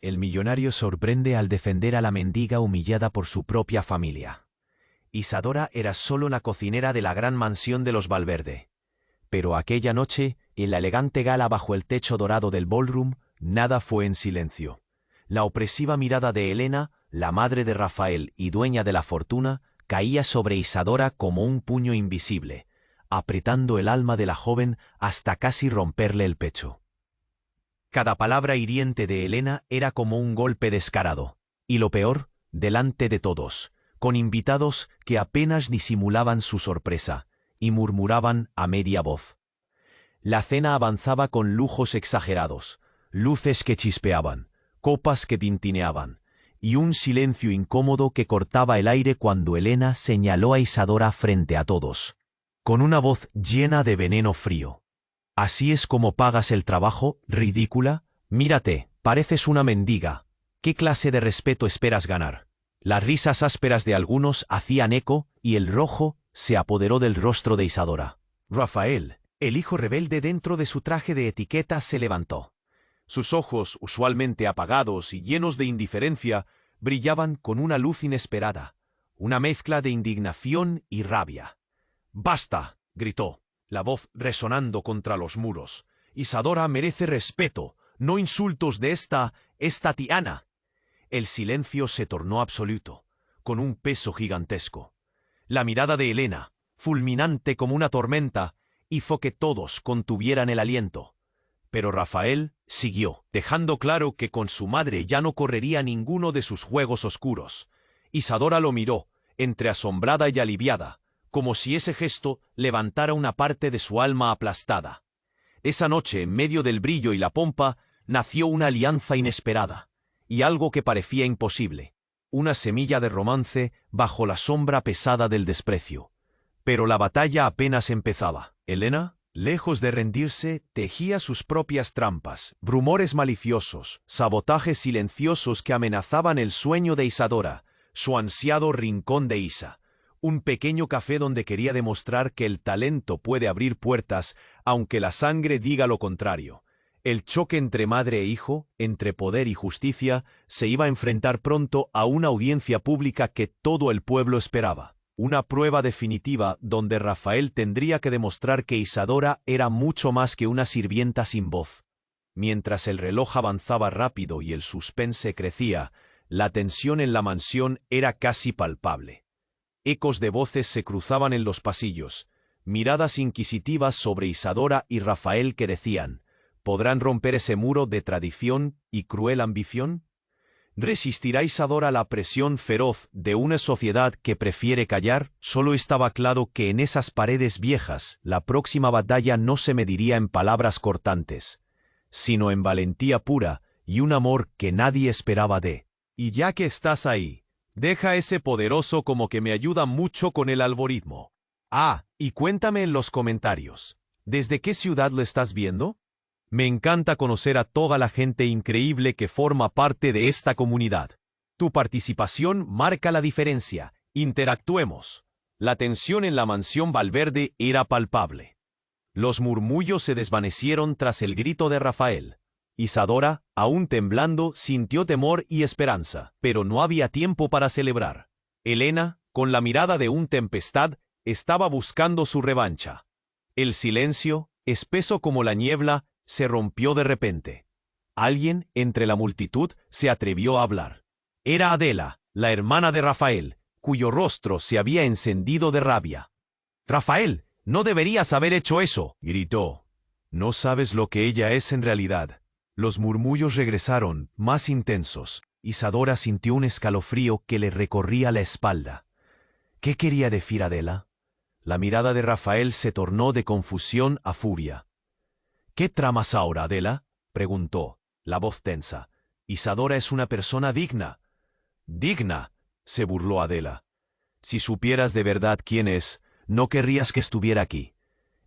El millonario sorprende al defender a la mendiga humillada por su propia familia. Isadora era solo la cocinera de la gran mansión de los Valverde. Pero aquella noche, en la elegante gala bajo el techo dorado del ballroom, nada fue en silencio. La opresiva mirada de Elena, la madre de Rafael y dueña de la fortuna, caía sobre Isadora como un puño invisible, apretando el alma de la joven hasta casi romperle el pecho. Cada palabra hiriente de Elena era como un golpe descarado, y lo peor, delante de todos, con invitados que apenas disimulaban su sorpresa, y murmuraban a media voz. La cena avanzaba con lujos exagerados, luces que chispeaban, copas que tintineaban, y un silencio incómodo que cortaba el aire cuando Elena señaló a Isadora frente a todos, con una voz llena de veneno frío. «¿Así es como pagas el trabajo, ridícula? Mírate, pareces una mendiga. ¿Qué clase de respeto esperas ganar?» Las risas ásperas de algunos hacían eco y el rojo se apoderó del rostro de Isadora. Rafael, el hijo rebelde dentro de su traje de etiqueta, se levantó. Sus ojos, usualmente apagados y llenos de indiferencia, brillaban con una luz inesperada, una mezcla de indignación y rabia. «¡Basta!», gritó, la voz resonando contra los muros. «Isadora merece respeto, no insultos de esta tiana». El silencio se tornó absoluto, con un peso gigantesco. La mirada de Elena, fulminante como una tormenta, hizo que todos contuvieran el aliento. Pero Rafael siguió, dejando claro que con su madre ya no correría ninguno de sus juegos oscuros. Isadora lo miró, entre asombrada y aliviada, como si ese gesto levantara una parte de su alma aplastada. Esa noche, en medio del brillo y la pompa, nació una alianza inesperada, y algo que parecía imposible, una semilla de romance bajo la sombra pesada del desprecio. Pero la batalla apenas empezaba. Elena, lejos de rendirse, tejía sus propias trampas, rumores maliciosos, sabotajes silenciosos que amenazaban el sueño de Isadora, su ansiado rincón de Isa. Un pequeño café donde quería demostrar que el talento puede abrir puertas, aunque la sangre diga lo contrario. El choque entre madre e hijo, entre poder y justicia, se iba a enfrentar pronto a una audiencia pública que todo el pueblo esperaba. Una prueba definitiva donde Rafael tendría que demostrar que Isadora era mucho más que una sirvienta sin voz. Mientras el reloj avanzaba rápido y el suspense crecía, la tensión en la mansión era casi palpable. Ecos de voces se cruzaban en los pasillos, miradas inquisitivas sobre Isadora y Rafael que decían: ¿podrán romper ese muro de tradición y cruel ambición? ¿Resistirá Isadora la presión feroz de una sociedad que prefiere callar? Solo estaba claro que en esas paredes viejas la próxima batalla no se mediría en palabras cortantes, sino en valentía pura y un amor que nadie esperaba de. «Y ya que estás ahí, deja ese poderoso como que me ayuda mucho con el algoritmo. Ah, y cuéntame en los comentarios, ¿desde qué ciudad lo estás viendo? Me encanta conocer a toda la gente increíble que forma parte de esta comunidad. Tu participación marca la diferencia. Interactuemos». La tensión en la mansión Valverde era palpable. Los murmullos se desvanecieron tras el grito de Rafael. Isadora, aún temblando, sintió temor y esperanza, pero no había tiempo para celebrar. Elena, con la mirada de un tempestad, estaba buscando su revancha. El silencio, espeso como la niebla, se rompió de repente. Alguien, entre la multitud, se atrevió a hablar. Era Adela, la hermana de Rafael, cuyo rostro se había encendido de rabia. «Rafael, no deberías haber hecho eso», gritó. «No sabes lo que ella es en realidad». Los murmullos regresaron, más intensos. Isadora sintió un escalofrío que le recorría la espalda. ¿Qué quería decir Adela? La mirada de Rafael se tornó de confusión a furia. «¿Qué tramas ahora, Adela?», preguntó, la voz tensa. «Isadora es una persona digna». «¿Digna?», se burló Adela. «Si supieras de verdad quién es, no querrías que estuviera aquí».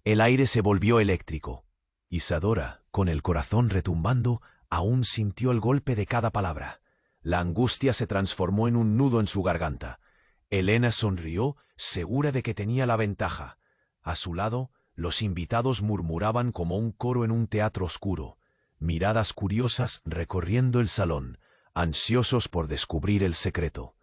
El aire se volvió eléctrico. Isadora, con el corazón retumbando, aún sintió el golpe de cada palabra. La angustia se transformó en un nudo en su garganta. Elena sonrió, segura de que tenía la ventaja. A su lado, los invitados murmuraban como un coro en un teatro oscuro, miradas curiosas recorriendo el salón, ansiosos por descubrir el secreto.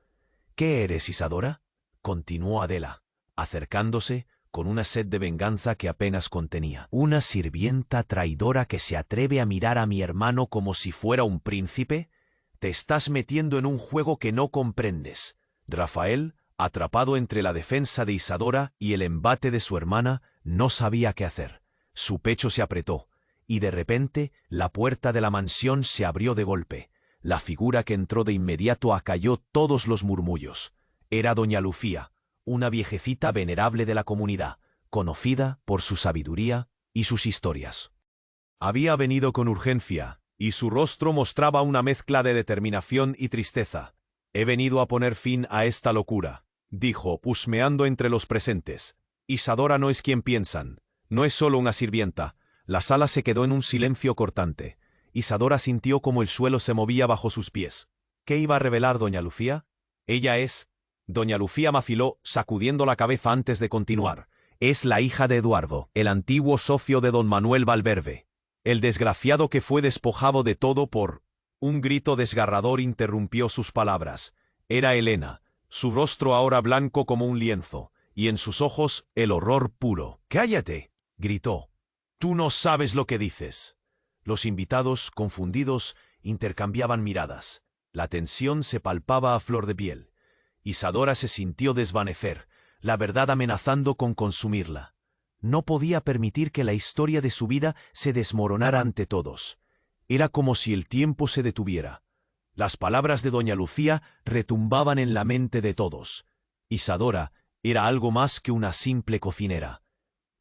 ¿Qué eres, Isadora?, continuó Adela, acercándose con una sed de venganza que apenas contenía. ¿Una sirvienta traidora que se atreve a mirar a mi hermano como si fuera un príncipe? Te estás metiendo en un juego que no comprendes. Rafael, atrapado entre la defensa de Isadora y el embate de su hermana, no sabía qué hacer. Su pecho se apretó, y de repente la puerta de la mansión se abrió de golpe. La figura que entró de inmediato acalló todos los murmullos. Era doña Lucía, una viejecita venerable de la comunidad, conocida por su sabiduría y sus historias. Había venido con urgencia, y su rostro mostraba una mezcla de determinación y tristeza. «He venido a poner fin a esta locura», dijo, husmeando entre los presentes. «Isadora no es quien piensan. No es solo una sirvienta». La sala se quedó en un silencio cortante. Isadora sintió como el suelo se movía bajo sus pies. ¿Qué iba a revelar doña Lucía? Ella es... Doña Lucía vaciló, sacudiendo la cabeza antes de continuar. Es la hija de Eduardo, el antiguo socio de don Manuel Valverde. El desgraciado que fue despojado de todo por... Un grito desgarrador interrumpió sus palabras. Era Elena, su rostro ahora blanco como un lienzo, y en sus ojos el horror puro. «¡Cállate!», gritó. «Tú no sabes lo que dices». Los invitados, confundidos, intercambiaban miradas. La tensión se palpaba a flor de piel. Isadora se sintió desvanecer, la verdad amenazando con consumirla. No podía permitir que la historia de su vida se desmoronara ante todos. Era como si el tiempo se detuviera. Las palabras de doña Lucía retumbaban en la mente de todos. Isadora era algo más que una simple cocinera.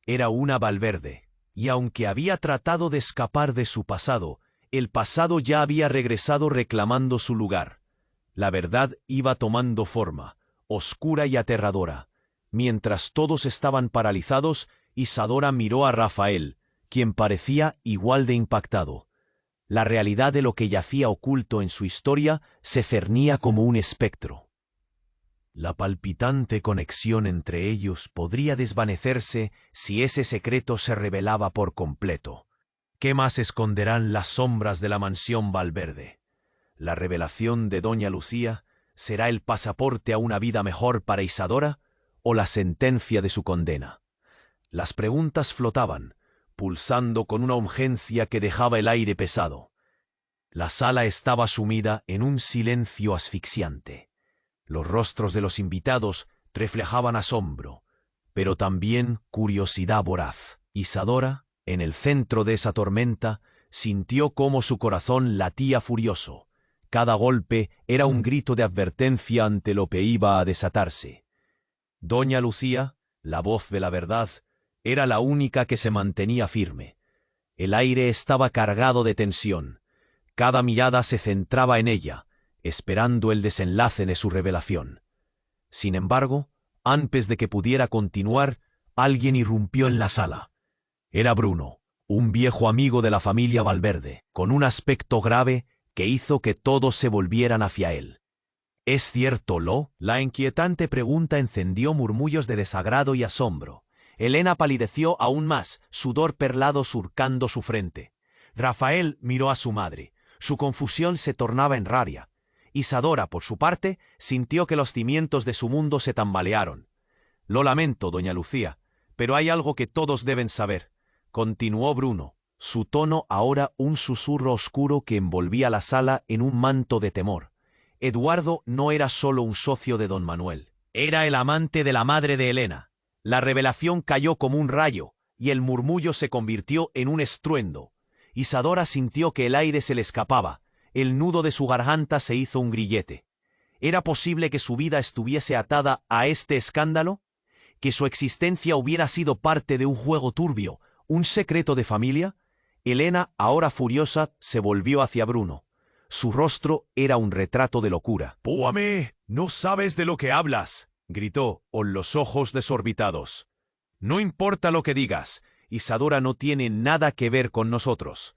Era una Valverde. Y aunque había tratado de escapar de su pasado, el pasado ya había regresado reclamando su lugar. La verdad iba tomando forma, oscura y aterradora. Mientras todos estaban paralizados, Isadora miró a Rafael, quien parecía igual de impactado. La realidad de lo que yacía oculto en su historia se cernía como un espectro. La palpitante conexión entre ellos podría desvanecerse si ese secreto se revelaba por completo. ¿Qué más esconderán las sombras de la mansión Valverde? ¿La revelación de doña Lucía será el pasaporte a una vida mejor para Isadora o la sentencia de su condena? Las preguntas flotaban, pulsando con una urgencia que dejaba el aire pesado. La sala estaba sumida en un silencio asfixiante. Los rostros de los invitados reflejaban asombro, pero también curiosidad voraz. Isadora, en el centro de esa tormenta, sintió cómo su corazón latía furioso. Cada golpe era un grito de advertencia ante lo que iba a desatarse. Doña Lucía, la voz de la verdad, era la única que se mantenía firme. El aire estaba cargado de tensión. Cada mirada se centraba en ella, esperando el desenlace de su revelación. Sin embargo, antes de que pudiera continuar, alguien irrumpió en la sala. Era Bruno, un viejo amigo de la familia Valverde, con un aspecto grave que hizo que todos se volvieran hacia él. ¿Es cierto, Lo? La inquietante pregunta encendió murmullos de desagrado y asombro. Elena palideció aún más, sudor perlado surcando su frente. Rafael miró a su madre. Su confusión se tornaba en rabia. Isadora, por su parte, sintió que los cimientos de su mundo se tambalearon. «Lo lamento, doña Lucía, pero hay algo que todos deben saber», continuó Bruno, su tono ahora un susurro oscuro que envolvía la sala en un manto de temor. Eduardo no era solo un socio de don Manuel, era el amante de la madre de Elena. La revelación cayó como un rayo, y el murmullo se convirtió en un estruendo. Isadora sintió que el aire se le escapaba. El nudo de su garganta se hizo un grillete. ¿Era posible que su vida estuviese atada a este escándalo? ¿Que su existencia hubiera sido parte de un juego turbio, un secreto de familia? Elena, ahora furiosa, se volvió hacia Bruno. Su rostro era un retrato de locura. «¡Póame! ¡No sabes de lo que hablas!», gritó, con los ojos desorbitados. «No importa lo que digas, Isadora no tiene nada que ver con nosotros».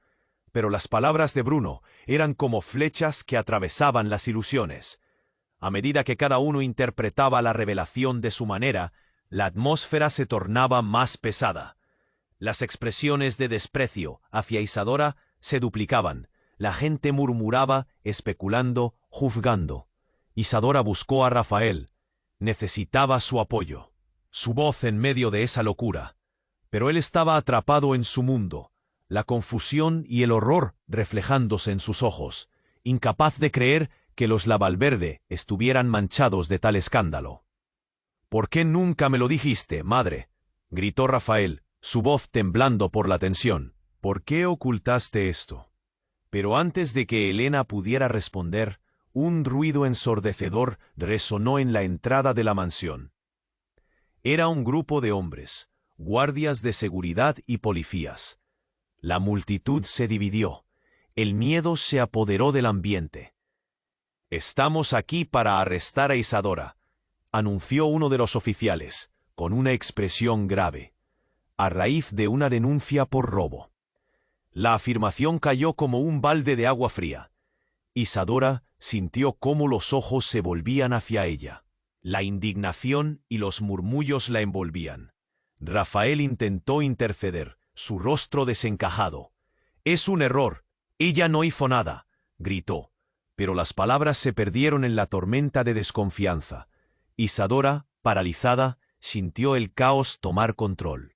Pero las palabras de Bruno eran como flechas que atravesaban las ilusiones. A medida que cada uno interpretaba la revelación de su manera, la atmósfera se tornaba más pesada. Las expresiones de desprecio hacia Isadora se duplicaban. La gente murmuraba, especulando, juzgando. Isadora buscó a Rafael. Necesitaba su apoyo, su voz en medio de esa locura. Pero él estaba atrapado en su mundo, la confusión y el horror reflejándose en sus ojos, incapaz de creer que los Lavalverde estuvieran manchados de tal escándalo. «¿Por qué nunca me lo dijiste, madre?», gritó Rafael, su voz temblando por la tensión. «¿Por qué ocultaste esto?». Pero antes de que Elena pudiera responder, un ruido ensordecedor resonó en la entrada de la mansión. Era un grupo de hombres, guardias de seguridad y policías. La multitud se dividió. El miedo se apoderó del ambiente. «Estamos aquí para arrestar a Isadora», anunció uno de los oficiales, con una expresión grave, a raíz de una denuncia por robo. La afirmación cayó como un balde de agua fría. Isadora sintió cómo los ojos se volvían hacia ella. La indignación y los murmullos la envolvían. Rafael intentó interceder, su rostro desencajado. «Es un error. Ella no hizo nada», gritó. Pero las palabras se perdieron en la tormenta de desconfianza. Isadora, paralizada, sintió el caos tomar control.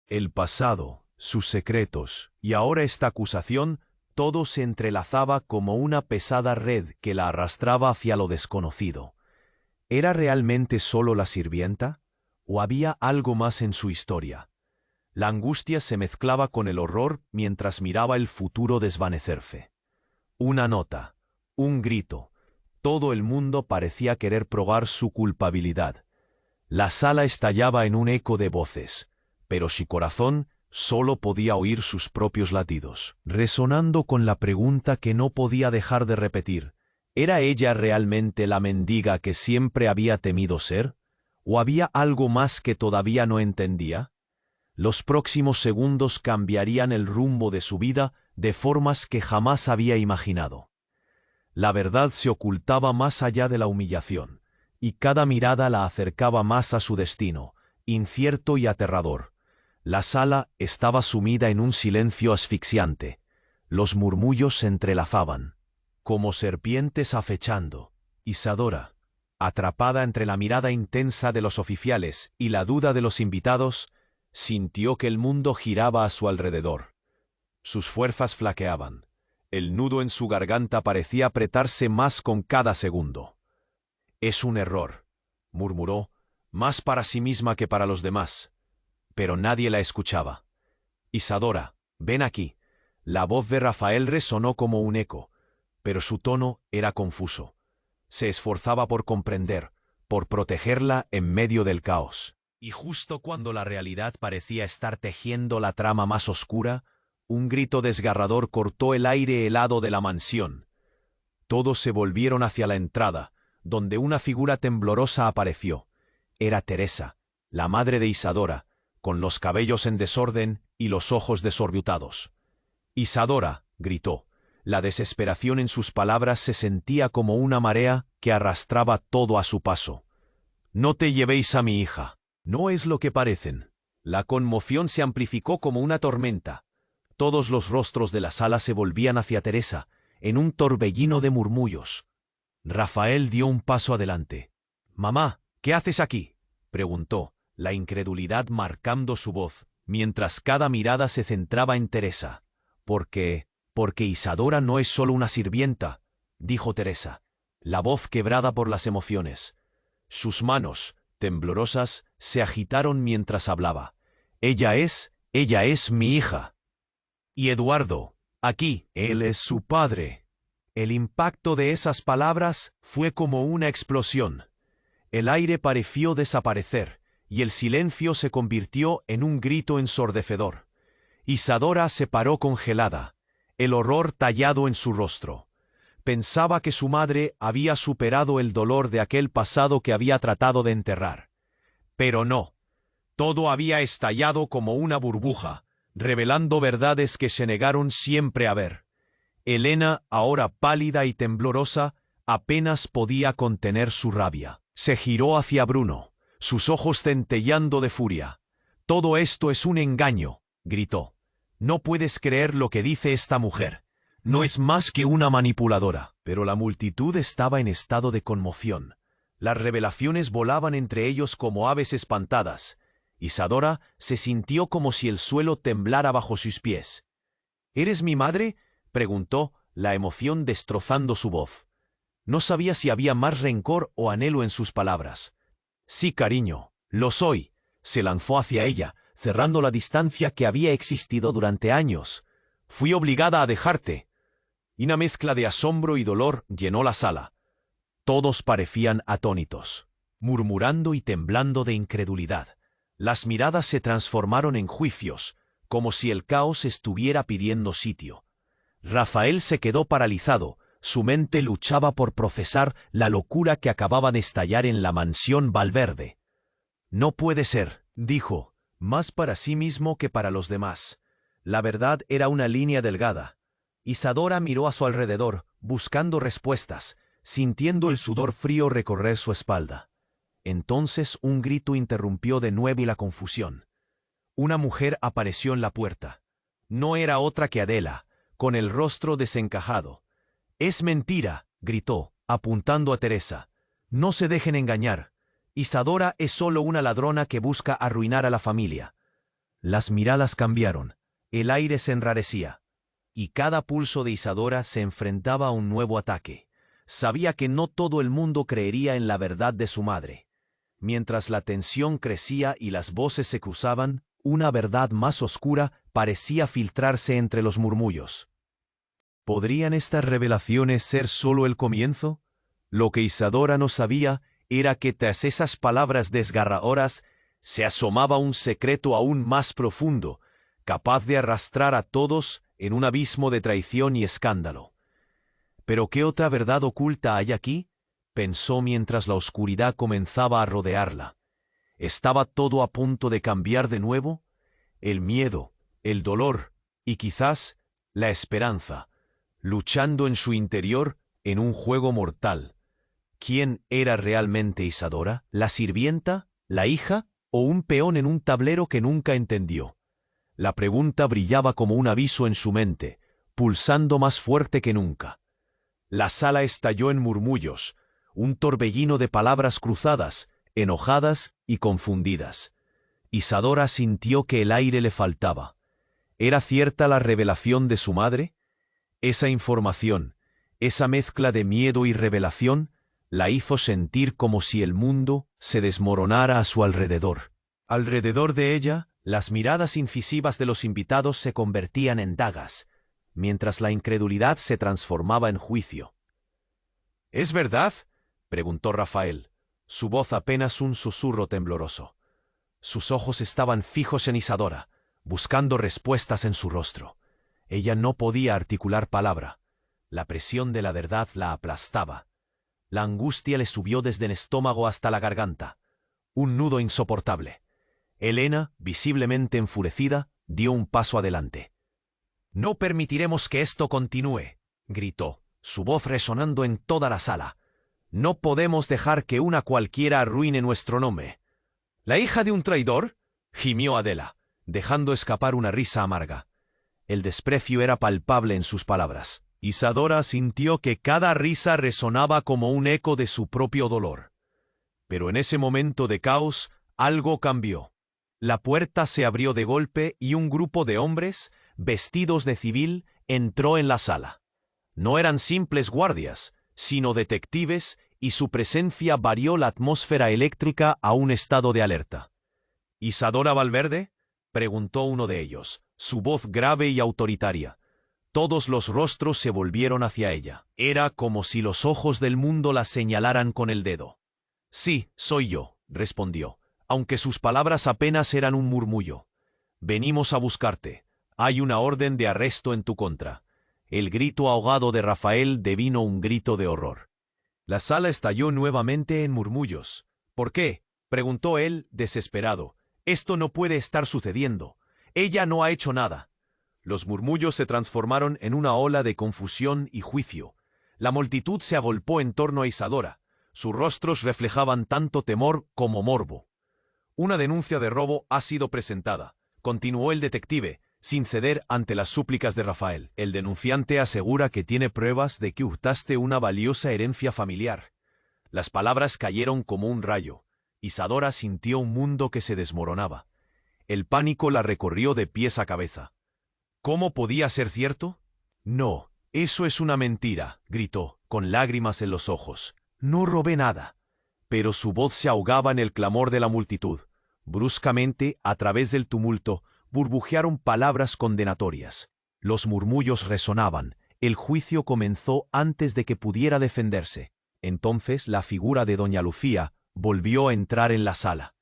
El pasado, sus secretos, y ahora esta acusación, todo se entrelazaba como una pesada red que la arrastraba hacia lo desconocido. ¿Era realmente solo la sirvienta? ¿O había algo más en su historia? La angustia se mezclaba con el horror mientras miraba el futuro desvanecerse. Una nota, un grito, todo el mundo parecía querer probar su culpabilidad. La sala estallaba en un eco de voces, pero su corazón solo podía oír sus propios latidos, resonando con la pregunta que no podía dejar de repetir. ¿Era ella realmente la mendiga que siempre había temido ser? ¿O había algo más que todavía no entendía? Los próximos segundos cambiarían el rumbo de su vida de formas que jamás había imaginado. La verdad se ocultaba más allá de la humillación, y cada mirada la acercaba más a su destino, incierto y aterrador. La sala estaba sumida en un silencio asfixiante. Los murmullos se entrelazaban, como serpientes acechando. Isadora, atrapada entre la mirada intensa de los oficiales y la duda de los invitados, sintió que el mundo giraba a su alrededor. Sus fuerzas flaqueaban. El nudo en su garganta parecía apretarse más con cada segundo. «Es un error», murmuró, más para sí misma que para los demás. Pero nadie la escuchaba. «Isadora, ven aquí». La voz de Rafael resonó como un eco, pero su tono era confuso. Se esforzaba por comprender, por protegerla en medio del caos. Y justo cuando la realidad parecía estar tejiendo la trama más oscura, un grito desgarrador cortó el aire helado de la mansión. Todos se volvieron hacia la entrada, donde una figura temblorosa apareció. Era Teresa, la madre de Isadora, con los cabellos en desorden y los ojos desorbitados. «Isadora», gritó. La desesperación en sus palabras se sentía como una marea que arrastraba todo a su paso. «No te llevéis a mi hija. No es lo que parecen». La conmoción se amplificó como una tormenta. Todos los rostros de la sala se volvían hacia Teresa, en un torbellino de murmullos. Rafael dio un paso adelante. «Mamá, ¿qué haces aquí?», preguntó, la incredulidad marcando su voz, mientras cada mirada se centraba en Teresa. Porque Isadora no es solo una sirvienta», dijo Teresa, la voz quebrada por las emociones. Sus manos, temblorosas, se agitaron mientras hablaba. Ella es mi hija. «Y Eduardo, aquí, él es su padre». El impacto de esas palabras fue como una explosión. El aire pareció desaparecer, y el silencio se convirtió en un grito ensordecedor. Isadora se paró congelada, el horror tallado en su rostro. Pensaba que su madre había superado el dolor de aquel pasado que había tratado de enterrar. Pero no. Todo había estallado como una burbuja, revelando verdades que se negaron siempre a ver. Elena, ahora pálida y temblorosa, apenas podía contener su rabia. Se giró hacia Bruno, sus ojos centelleando de furia. «Todo esto es un engaño», gritó. «No puedes creer lo que dice esta mujer. No es más que una manipuladora. Pero la multitud estaba en estado de conmoción. Las revelaciones volaban entre ellos como aves espantadas. Isadora se sintió como si el suelo temblara bajo sus pies. ¿Eres mi madre?, preguntó, la emoción destrozando su voz. No sabía si había más rencor o anhelo en sus palabras. Sí, cariño, lo soy. Se lanzó hacia ella, cerrando la distancia que había existido durante años. Fui obligada a dejarte. Y una mezcla de asombro y dolor llenó la sala. Todos parecían atónitos, murmurando y temblando de incredulidad. Las miradas se transformaron en juicios, como si el caos estuviera pidiendo sitio. Rafael se quedó paralizado, su mente luchaba por procesar la locura que acababa de estallar en la mansión Valverde. No puede ser, dijo, más para sí mismo que para los demás. La verdad era una línea delgada. Isadora miró a su alrededor, buscando respuestas, sintiendo el sudor frío recorrer su espalda. Entonces un grito interrumpió de nuevo la confusión. Una mujer apareció en la puerta. No era otra que Adela, con el rostro desencajado. «Es mentira», gritó, apuntando a Teresa. «No se dejen engañar. Isadora es solo una ladrona que busca arruinar a la familia». Las miradas cambiaron, el aire se enrarecía, y cada pulso de Isadora se enfrentaba a un nuevo ataque. Sabía que no todo el mundo creería en la verdad de su madre. Mientras la tensión crecía y las voces se cruzaban, una verdad más oscura parecía filtrarse entre los murmullos. ¿Podrían estas revelaciones ser solo el comienzo? Lo que Isadora no sabía era que tras esas palabras desgarradoras se asomaba un secreto aún más profundo, capaz de arrastrar a todos en un abismo de traición y escándalo. ¿Pero qué otra verdad oculta hay aquí?, pensó mientras la oscuridad comenzaba a rodearla. ¿Estaba todo a punto de cambiar de nuevo? El miedo, el dolor y quizás la esperanza, luchando en su interior en un juego mortal. ¿Quién era realmente Isadora? ¿La sirvienta? ¿La hija? ¿O un peón en un tablero que nunca entendió? La pregunta brillaba como un aviso en su mente, pulsando más fuerte que nunca. La sala estalló en murmullos, un torbellino de palabras cruzadas, enojadas y confundidas. Isadora sintió que el aire le faltaba. ¿Era cierta la revelación de su madre? Esa información, esa mezcla de miedo y revelación, la hizo sentir como si el mundo se desmoronara a su alrededor. Alrededor de ella, las miradas incisivas de los invitados se convertían en dagas, mientras la incredulidad se transformaba en juicio. ¿Es verdad?, preguntó Rafael, su voz apenas un susurro tembloroso. Sus ojos estaban fijos en Isadora, buscando respuestas en su rostro. Ella no podía articular palabra. La presión de la verdad la aplastaba. La angustia le subió desde el estómago hasta la garganta. Un nudo insoportable. Elena, visiblemente enfurecida, dio un paso adelante. «No permitiremos que esto continúe», gritó, su voz resonando en toda la sala. «No podemos dejar que una cualquiera arruine nuestro nombre». «¿La hija de un traidor?», gimió Adela, dejando escapar una risa amarga. El desprecio era palpable en sus palabras. Isadora sintió que cada risa resonaba como un eco de su propio dolor. Pero en ese momento de caos, algo cambió. La puerta se abrió de golpe y un grupo de hombres, vestidos de civil, entró en la sala. No eran simples guardias, sino detectives, y su presencia varió la atmósfera eléctrica a un estado de alerta. «¿Isadora Valverde?», preguntó uno de ellos, su voz grave y autoritaria. Todos los rostros se volvieron hacia ella. Era como si los ojos del mundo la señalaran con el dedo. «Sí, soy yo», respondió, aunque sus palabras apenas eran un murmullo. «Venimos a buscarte. Hay una orden de arresto en tu contra». El grito ahogado de Rafael devino un grito de horror. La sala estalló nuevamente en murmullos. «¿Por qué?», preguntó él, desesperado. «Esto no puede estar sucediendo. Ella no ha hecho nada». Los murmullos se transformaron en una ola de confusión y juicio. La multitud se agolpó en torno a Isadora. Sus rostros reflejaban tanto temor como morbo. «Una denuncia de robo ha sido presentada», continuó el detective, sin ceder ante las súplicas de Rafael. El denunciante asegura que tiene pruebas de que hurtaste una valiosa herencia familiar. Las palabras cayeron como un rayo. Isadora sintió un mundo que se desmoronaba. El pánico la recorrió de pies a cabeza. ¿Cómo podía ser cierto? No, eso es una mentira, gritó, con lágrimas en los ojos. No robé nada. Pero su voz se ahogaba en el clamor de la multitud. Bruscamente, a través del tumulto, burbujearon palabras condenatorias. Los murmullos resonaban. El juicio comenzó antes de que pudiera defenderse. Entonces la figura de doña Lucía volvió a entrar en la sala.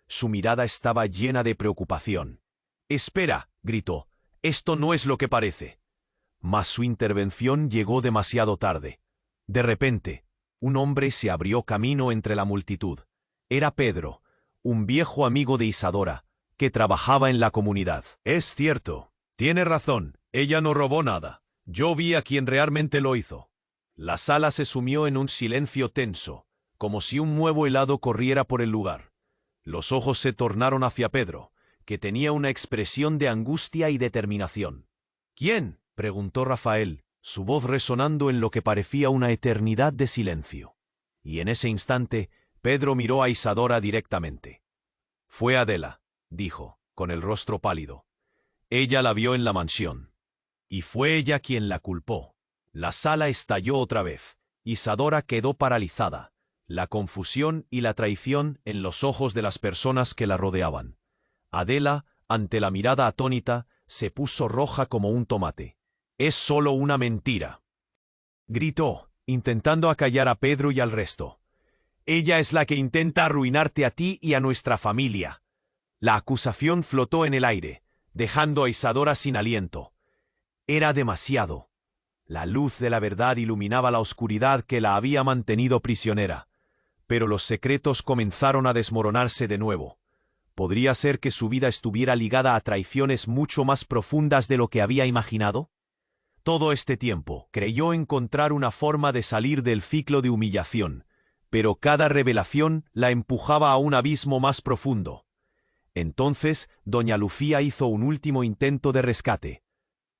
Su mirada estaba llena de preocupación. «Espera», gritó, «esto no es lo que parece». Mas su intervención llegó demasiado tarde. De repente, un hombre se abrió camino entre la multitud. Era Pedro, un viejo amigo de Isadora, que trabajaba en la comunidad. «Es cierto, tiene razón, ella no robó nada. Yo vi a quien realmente lo hizo». La sala se sumió en un silencio tenso, como si un nuevo helado corriera por el lugar. Los ojos se tornaron hacia Pedro, que tenía una expresión de angustia y determinación. «¿Quién?», preguntó Rafael, su voz resonando en lo que parecía una eternidad de silencio. Y en ese instante, Pedro miró a Isadora directamente. «Fue Adela», dijo, con el rostro pálido. «Ella la vio en la mansión. Y fue ella quien la culpó». La sala estalló otra vez. Isadora quedó paralizada, la confusión y la traición en los ojos de las personas que la rodeaban. Adela, ante la mirada atónita, se puso roja como un tomate. «Es solo una mentira», gritó, intentando acallar a Pedro y al resto. «Ella es la que intenta arruinarte a ti y a nuestra familia». La acusación flotó en el aire, dejando a Isadora sin aliento. Era demasiado. La luz de la verdad iluminaba la oscuridad que la había mantenido prisionera. Pero los secretos comenzaron a desmoronarse de nuevo. ¿Podría ser que su vida estuviera ligada a traiciones mucho más profundas de lo que había imaginado? Todo este tiempo creyó encontrar una forma de salir del ciclo de humillación, pero cada revelación la empujaba a un abismo más profundo. Entonces, doña Lucía hizo un último intento de rescate.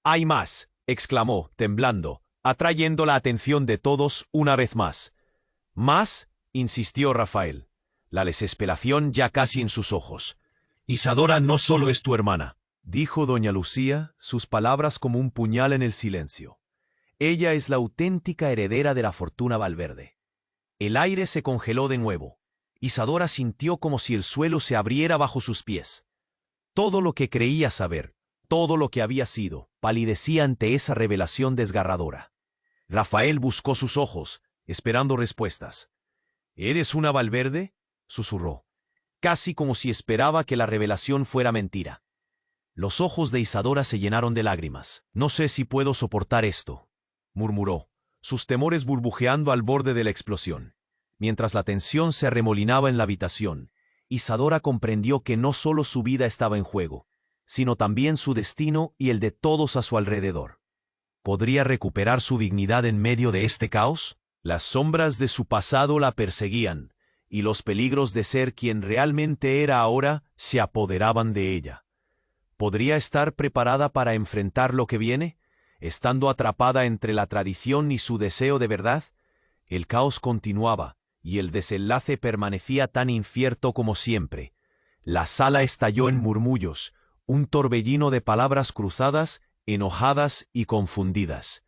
«¡Hay más!», exclamó, temblando, atrayendo la atención de todos una vez más. «¿Más?», insistió Rafael, la desesperación ya casi en sus ojos. «Isadora no solo es tu hermana», dijo doña Lucía, sus palabras como un puñal en el silencio. «Ella es la auténtica heredera de la fortuna Valverde». El aire se congeló de nuevo. Isadora sintió como si el suelo se abriera bajo sus pies. Todo lo que creía saber, todo lo que había sido, palidecía ante esa revelación desgarradora. Rafael buscó sus ojos, esperando respuestas. «¿Eres una Valverde?», susurró, casi como si esperaba que la revelación fuera mentira. Los ojos de Isadora se llenaron de lágrimas. «No sé si puedo soportar esto», murmuró, sus temores burbujeando al borde de la explosión. Mientras la tensión se arremolinaba en la habitación, Isadora comprendió que no solo su vida estaba en juego, sino también su destino y el de todos a su alrededor. ¿Podría recuperar su dignidad en medio de este caos? Las sombras de su pasado la perseguían, y los peligros de ser quien realmente era ahora se apoderaban de ella. ¿Podría estar preparada para enfrentar lo que viene, estando atrapada entre la tradición y su deseo de verdad? El caos continuaba, y el desenlace permanecía tan incierto como siempre. La sala estalló en murmullos, un torbellino de palabras cruzadas, enojadas y confundidas.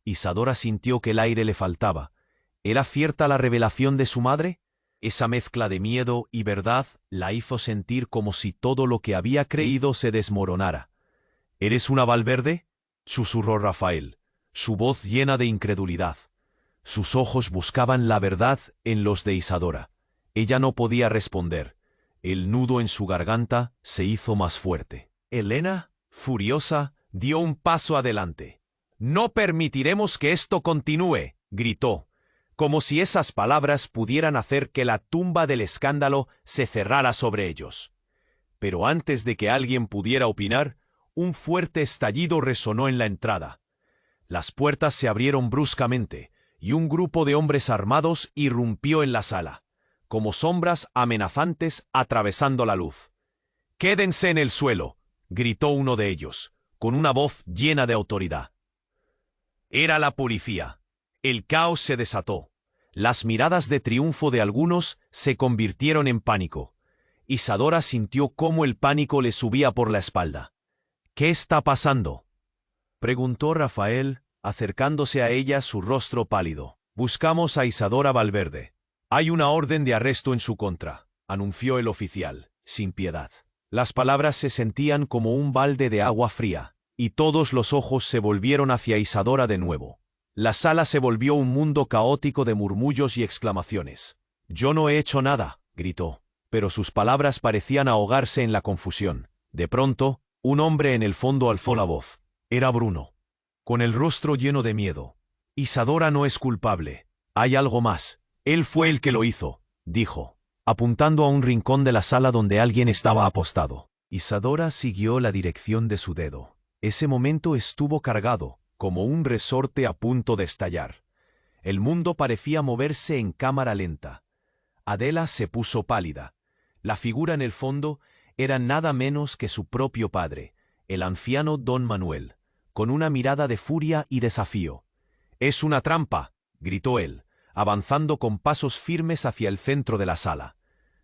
Isadora sintió que el aire le faltaba. ¿Era cierta la revelación de su madre? Esa mezcla de miedo y verdad la hizo sentir como si todo lo que había creído se desmoronara. «¿Eres una Valverde?», susurró Rafael, su voz llena de incredulidad. Sus ojos buscaban la verdad en los de Isadora. Ella no podía responder. El nudo en su garganta se hizo más fuerte. Elena, furiosa, dio un paso adelante. «No permitiremos que esto continúe», gritó, como si esas palabras pudieran hacer que la tumba del escándalo se cerrara sobre ellos. Pero antes de que alguien pudiera opinar, un fuerte estallido resonó en la entrada. Las puertas se abrieron bruscamente, y un grupo de hombres armados irrumpió en la sala, como sombras amenazantes atravesando la luz. «¡Quédense en el suelo!», gritó uno de ellos, con una voz llena de autoridad. Era la policía. El caos se desató. Las miradas de triunfo de algunos se convirtieron en pánico. Isadora sintió cómo el pánico le subía por la espalda. «¿Qué está pasando?», preguntó Rafael, acercándose a ella, su rostro pálido. «Buscamos a Isadora Valverde. Hay una orden de arresto en su contra», anunció el oficial, sin piedad. Las palabras se sentían como un balde de agua fría, y todos los ojos se volvieron hacia Isadora de nuevo. La sala se volvió un mundo caótico de murmullos y exclamaciones. «Yo no he hecho nada», gritó, pero sus palabras parecían ahogarse en la confusión. De pronto, un hombre en el fondo alzó la voz. Era Bruno, con el rostro lleno de miedo. «Isadora no es culpable. Hay algo más. Él fue el que lo hizo», dijo, apuntando a un rincón de la sala donde alguien estaba apostado. Isadora siguió la dirección de su dedo. Ese momento estuvo cargado, como un resorte a punto de estallar. El mundo parecía moverse en cámara lenta. Adela se puso pálida. La figura en el fondo era nada menos que su propio padre, el anciano don Manuel, con una mirada de furia y desafío. «Es una trampa», gritó él, avanzando con pasos firmes hacia el centro de la sala.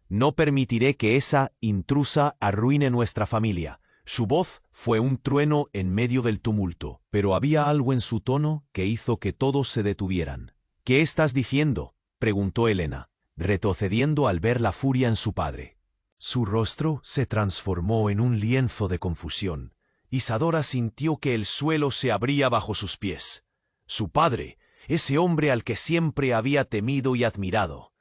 «No permitiré que esa intrusa arruine nuestra familia». Su voz fue un trueno en medio del tumulto, pero había algo en su tono que hizo que todos se detuvieran. «¿Qué estás diciendo?», preguntó Elena, retrocediendo al ver la furia en su padre. Su rostro se transformó en un lienzo de confusión. Isadora sintió que el suelo se abría bajo sus pies. Su padre, ese hombre al que siempre había temido y admirado.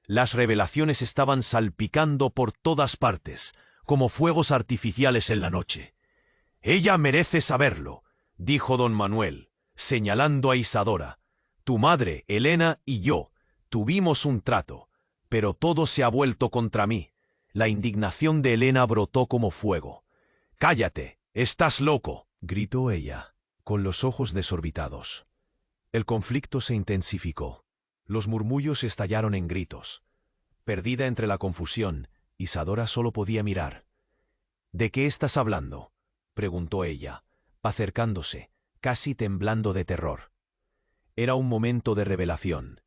Las revelaciones estaban salpicando por todas partes, como fuegos artificiales en la noche. «Ella merece saberlo», dijo don Manuel, señalando a Isadora. «Tu madre, Elena y yo tuvimos un trato, pero todo se ha vuelto contra mí». La indignación de Elena brotó como fuego. «Cállate, estás loco», gritó ella, con los ojos desorbitados. El conflicto se intensificó. Los murmullos estallaron en gritos. Perdida entre la confusión, Isadora solo podía mirar. «¿De qué estás hablando?», preguntó ella, acercándose, casi temblando de terror. Era un momento de revelación.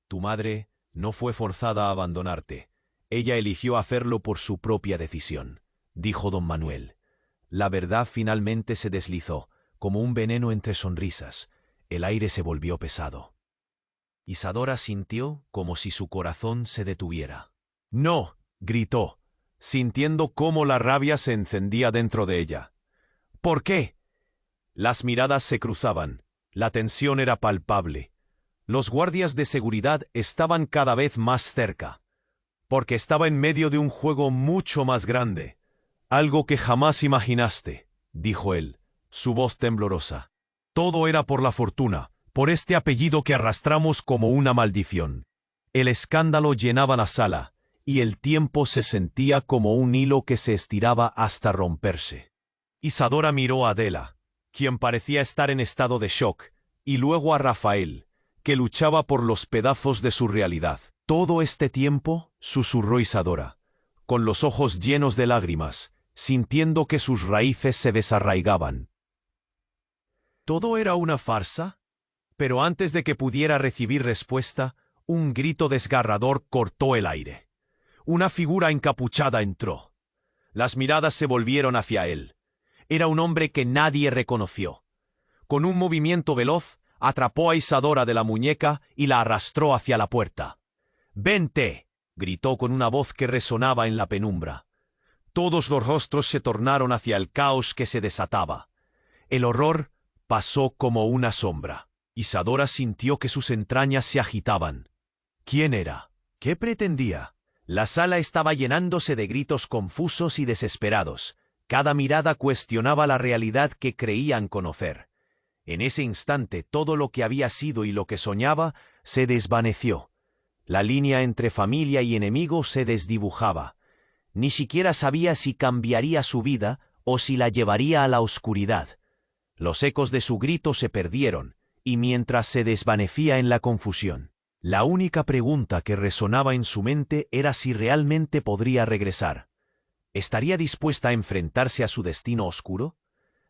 «Tu madre no fue forzada a abandonarte. Ella eligió hacerlo por su propia decisión», dijo don Manuel. La verdad finalmente se deslizó, como un veneno entre sonrisas. El aire se volvió pesado. Isadora sintió como si su corazón se detuviera. «No», gritó, sintiendo cómo la rabia se encendía dentro de ella. «¿Por qué?». Las miradas se cruzaban. La tensión era palpable. Los guardias de seguridad estaban cada vez más cerca. «Porque estaba en medio de un juego mucho más grande. Algo que jamás imaginaste», dijo él, su voz temblorosa. «Todo era por la fortuna, por este apellido que arrastramos como una maldición». El escándalo llenaba la sala, y el tiempo se sentía como un hilo que se estiraba hasta romperse. Isadora miró a Adela, quien parecía estar en estado de shock, y luego a Rafael, que luchaba por los pedazos de su realidad. «Todo este tiempo», susurró Isadora, con los ojos llenos de lágrimas, sintiendo que sus raíces se desarraigaban. ¿Todo era una farsa? Pero antes de que pudiera recibir respuesta, un grito desgarrador cortó el aire. Una figura encapuchada entró. Las miradas se volvieron hacia él. Era un hombre que nadie reconoció. Con un movimiento veloz, atrapó a Isadora de la muñeca y la arrastró hacia la puerta. «¡Vente!», gritó con una voz que resonaba en la penumbra. Todos los rostros se tornaron hacia el caos que se desataba. El horror pasó como una sombra. Isadora sintió que sus entrañas se agitaban. ¿Quién era? ¿Qué pretendía? La sala estaba llenándose de gritos confusos y desesperados. Cada mirada cuestionaba la realidad que creían conocer. En ese instante todo lo que había sido y lo que soñaba se desvaneció. La línea entre familia y enemigo se desdibujaba. Ni siquiera sabía si cambiaría su vida o si la llevaría a la oscuridad. Los ecos de su grito se perdieron, y mientras se desvanecía en la confusión, la única pregunta que resonaba en su mente era si realmente podría regresar. ¿Estaría dispuesta a enfrentarse a su destino oscuro?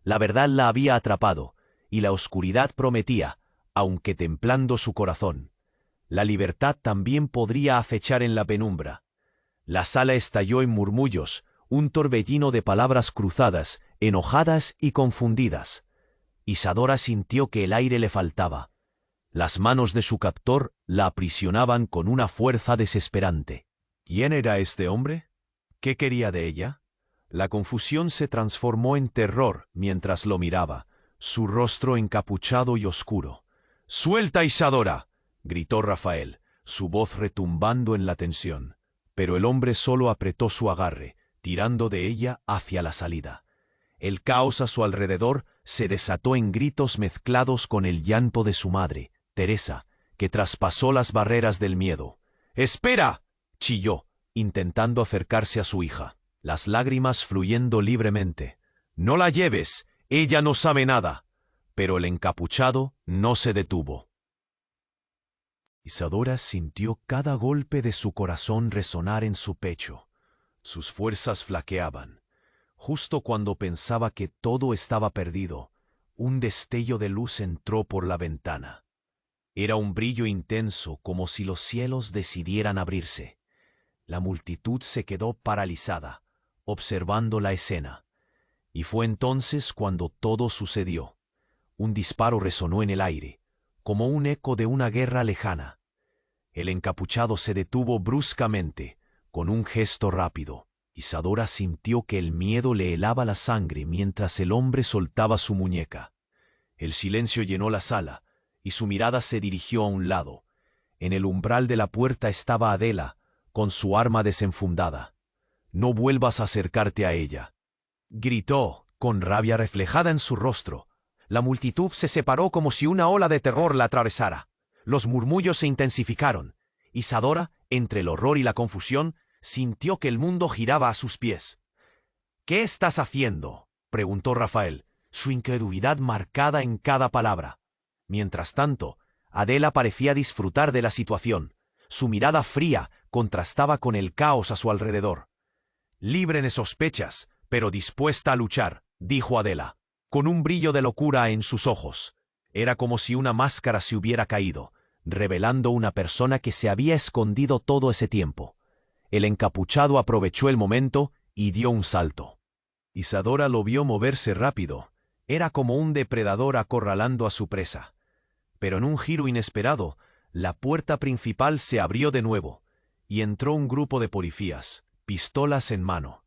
La verdad la había atrapado, y la oscuridad prometía, aunque templando su corazón. La libertad también podría acechar en la penumbra. La sala estalló en murmullos, un torbellino de palabras cruzadas, enojadas y confundidas. Isadora sintió que el aire le faltaba. Las manos de su captor la aprisionaban con una fuerza desesperante. ¿Quién era este hombre? ¿Qué quería de ella? La confusión se transformó en terror mientras lo miraba, su rostro encapuchado y oscuro. «¡Suelta, Isadora!», gritó Rafael, su voz retumbando en la tensión. Pero el hombre solo apretó su agarre, tirando de ella hacia la salida. El caos a su alrededor se desató en gritos mezclados con el llanto de su madre, Teresa, que traspasó las barreras del miedo. «¡Espera!», chilló, intentando acercarse a su hija, las lágrimas fluyendo libremente. «¡No la lleves! Ella no sabe nada». Pero el encapuchado no se detuvo. Isadora sintió cada golpe de su corazón resonar en su pecho. Sus fuerzas flaqueaban. Justo cuando pensaba que todo estaba perdido, un destello de luz entró por la ventana. Era un brillo intenso, como si los cielos decidieran abrirse. La multitud se quedó paralizada, observando la escena. Y fue entonces cuando todo sucedió. Un disparo resonó en el aire, como un eco de una guerra lejana. El encapuchado se detuvo bruscamente, con un gesto rápido. Isadora sintió que el miedo le helaba la sangre mientras el hombre soltaba su muñeca. El silencio llenó la sala, y su mirada se dirigió a un lado. En el umbral de la puerta estaba Adela, con su arma desenfundada. «No vuelvas a acercarte a ella», gritó, con rabia reflejada en su rostro. La multitud se separó como si una ola de terror la atravesara. Los murmullos se intensificaron. Isadora, entre el horror y la confusión, sintió que el mundo giraba a sus pies. «¿Qué estás haciendo?», preguntó Rafael, su incredulidad marcada en cada palabra. Mientras tanto, Adela parecía disfrutar de la situación. Su mirada fría contrastaba con el caos a su alrededor. «Libre de sospechas, pero dispuesta a luchar», dijo Adela, con un brillo de locura en sus ojos. Era como si una máscara se hubiera caído, revelando una persona que se había escondido todo ese tiempo. El encapuchado aprovechó el momento y dio un salto. Isadora lo vio moverse rápido. Era como un depredador acorralando a su presa. Pero en un giro inesperado, la puerta principal se abrió de nuevo, y entró un grupo de policías, pistolas en mano.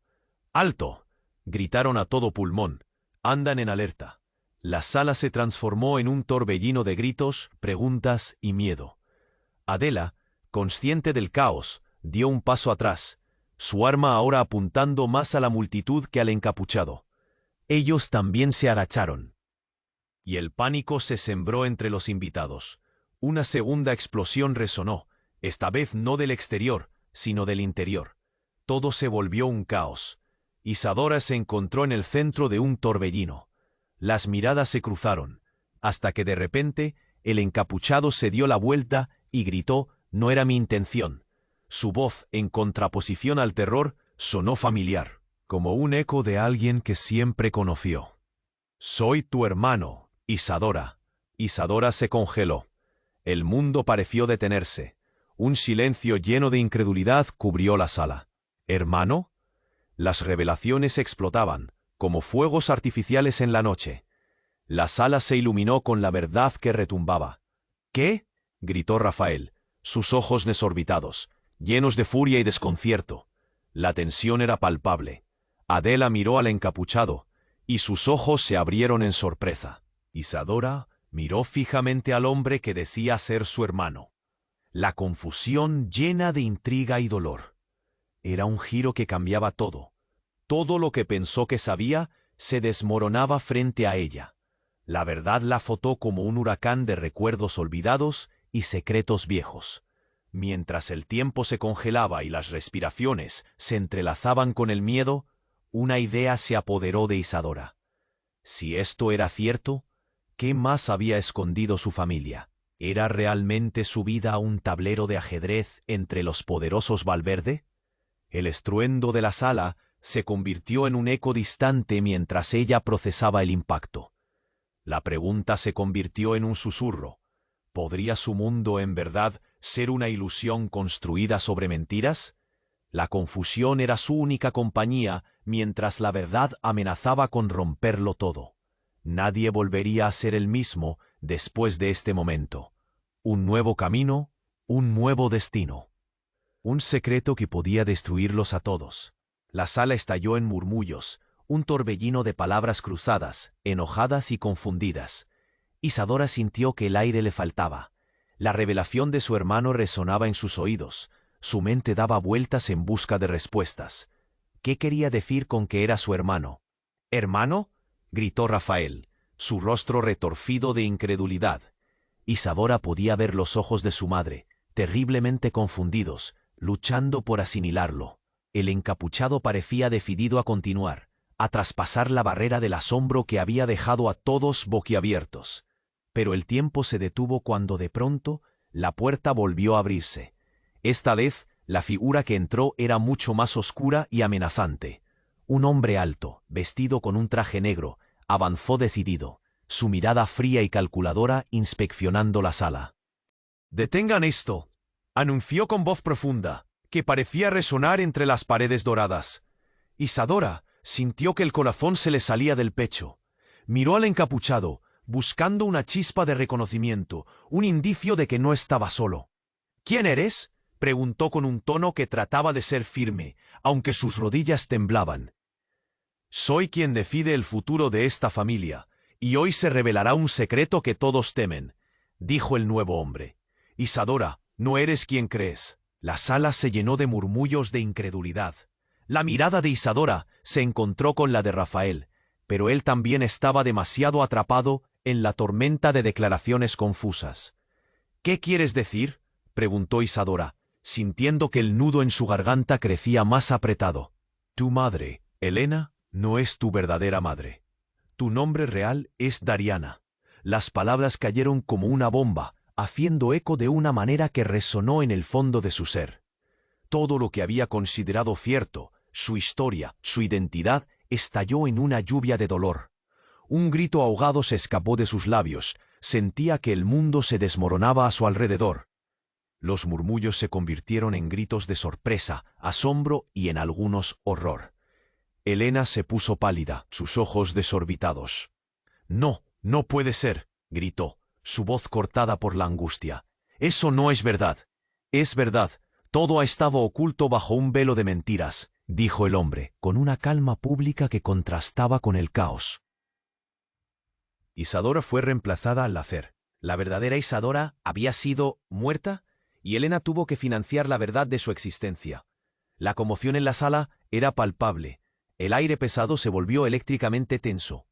«¡Alto!», gritaron a todo pulmón. «Andan en alerta». La sala se transformó en un torbellino de gritos, preguntas y miedo. Adela, consciente del caos, dio un paso atrás, su arma ahora apuntando más a la multitud que al encapuchado. Ellos también se agacharon. Y el pánico se sembró entre los invitados. Una segunda explosión resonó, esta vez no del exterior, sino del interior. Todo se volvió un caos. Isadora se encontró en el centro de un torbellino. Las miradas se cruzaron, hasta que de repente el encapuchado se dio la vuelta y gritó: «No era mi intención». Su voz, en contraposición al terror, sonó familiar, como un eco de alguien que siempre conoció. «Soy tu hermano, Isadora». Isadora se congeló. El mundo pareció detenerse. Un silencio lleno de incredulidad cubrió la sala. «¿Hermano?». Las revelaciones explotaban, como fuegos artificiales en la noche. La sala se iluminó con la verdad que retumbaba. «¿Qué?», gritó Rafael, sus ojos desorbitados, llenos de furia y desconcierto. La tensión era palpable. Adela miró al encapuchado, y sus ojos se abrieron en sorpresa. Isadora miró fijamente al hombre que decía ser su hermano. La confusión llena de intriga y dolor. Era un giro que cambiaba todo. Todo lo que pensó que sabía se desmoronaba frente a ella. La verdad la azotó como un huracán de recuerdos olvidados y secretos viejos. Mientras el tiempo se congelaba y las respiraciones se entrelazaban con el miedo, una idea se apoderó de Isadora. Si esto era cierto, ¿qué más había escondido su familia? ¿Era realmente su vida un tablero de ajedrez entre los poderosos Valverde? El estruendo de la sala se convirtió en un eco distante mientras ella procesaba el impacto. La pregunta se convirtió en un susurro. ¿Podría su mundo en verdad ser una ilusión construida sobre mentiras? La confusión era su única compañía mientras la verdad amenazaba con romperlo todo. Nadie volvería a ser el mismo después de este momento. Un nuevo camino, un nuevo destino. Un secreto que podía destruirlos a todos. La sala estalló en murmullos, un torbellino de palabras cruzadas, enojadas y confundidas. Isadora sintió que el aire le faltaba. La revelación de su hermano resonaba en sus oídos. Su mente daba vueltas en busca de respuestas. ¿Qué quería decir con que era su hermano? ¿Hermano?, gritó Rafael, su rostro retorcido de incredulidad. Isadora podía ver los ojos de su madre, terriblemente confundidos, luchando por asimilarlo. El encapuchado parecía decidido a continuar, a traspasar la barrera del asombro que había dejado a todos boquiabiertos. Pero el tiempo se detuvo cuando de pronto la puerta volvió a abrirse. Esta vez, la figura que entró era mucho más oscura y amenazante. Un hombre alto, vestido con un traje negro, avanzó decidido, su mirada fría y calculadora inspeccionando la sala. «Detengan esto», anunció con voz profunda, que parecía resonar entre las paredes doradas. Isadora sintió que el corazón se le salía del pecho. Miró al encapuchado, buscando una chispa de reconocimiento, un indicio de que no estaba solo. «¿Quién eres?», preguntó con un tono que trataba de ser firme, aunque sus rodillas temblaban. «Soy quien decide el futuro de esta familia, y hoy se revelará un secreto que todos temen», dijo el nuevo hombre. «Isadora, no eres quien crees». La sala se llenó de murmullos de incredulidad. La mirada de Isadora se encontró con la de Rafael, pero él también estaba demasiado atrapado en la tormenta de declaraciones confusas. «¿Qué quieres decir?», preguntó Isadora, sintiendo que el nudo en su garganta crecía más apretado. «Tu madre, Elena, no es tu verdadera madre. Tu nombre real es Dariana». Las palabras cayeron como una bomba, haciendo eco de una manera que resonó en el fondo de su ser. Todo lo que había considerado cierto, su historia, su identidad, estalló en una lluvia de dolor. Un grito ahogado se escapó de sus labios, sentía que el mundo se desmoronaba a su alrededor. Los murmullos se convirtieron en gritos de sorpresa, asombro y en algunos horror. Elena se puso pálida, sus ojos desorbitados. «No, no puede ser», gritó, su voz cortada por la angustia. «Eso no es verdad». «Es verdad, todo ha estado oculto bajo un velo de mentiras», dijo el hombre, con una calma pública que contrastaba con el caos. Isadora fue reemplazada al nacer. La verdadera Isadora había sido muerta y Elena tuvo que financiar la verdad de su existencia. La conmoción en la sala era palpable. El aire pesado se volvió eléctricamente tenso.